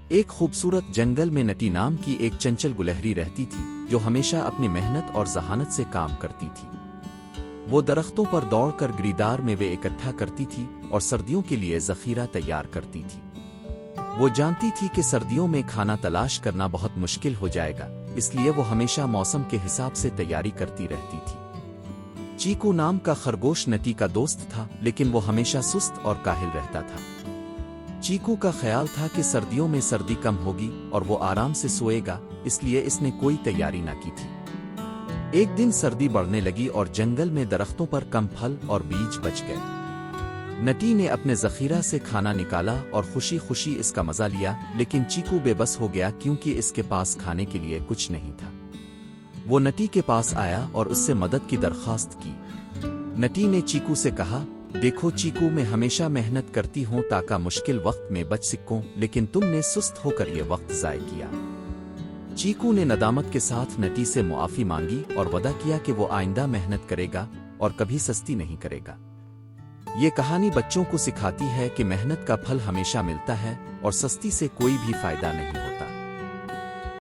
ایک خوبصورت جنگل میں نٹی نام کی ایک چنچل گلہری رہتی تھی جو ہمیشہ اپنی محنت اور ذہانت سے کام کرتی تھی۔ وہ درختوں پر دوڑ کر گریدار میوے اکٹھا کرتی تھی اور سردیوں کے لیے ذخیرہ تیار کرتی تھی۔ وہ جانتی تھی کہ سردیوں میں کھانا تلاش کرنا بہت مشکل ہو جائے گا، اس لیے وہ ہمیشہ موسم کے حساب سے تیاری کرتی رہتی تھی۔ چیکو نام کا خرگوش نٹی کا دوست تھا، لیکن وہ ہمیشہ سست اور کاہل رہتا تھا۔ چیکو کا خیال تھا کہ سردیوں میں سردی کم ہوگی اور وہ آرام سے سوئے گا، اس لیے اس نے کوئی تیاری نہ کی تھی۔ ایک دن سردی بڑھنے لگی اور جنگل میں درختوں پر کم پھل اور بیج بچ گئے۔ نٹی نے اپنے ذخیرہ سے کھانا نکالا اور خوشی خوشی اس کا مزہ لیا، لیکن چیکو بے بس ہو گیا کیونکہ اس کے پاس کھانے کے لیے کچھ نہیں تھا۔ وہ نٹی کے پاس آیا اور اس سے مدد کی درخواست کی۔ نٹی نے چیکو سے کہا، دیکھو چیکو، میں ہمیشہ محنت کرتی ہوں تاکہ مشکل وقت میں بچ سکوں، لیکن تم نے سست ہو کر یہ وقت ضائع کیا۔ چیکو نے ندامت کے ساتھ نٹی سے معافی مانگی اور وعدہ کیا کہ وہ آئندہ محنت کرے گا اور کبھی سستی نہیں کرے گا۔ یہ کہانی بچوں کو سکھاتی ہے کہ محنت کا پھل ہمیشہ ملتا ہے اور سستی سے کوئی بھی فائدہ نہیں ہوتا۔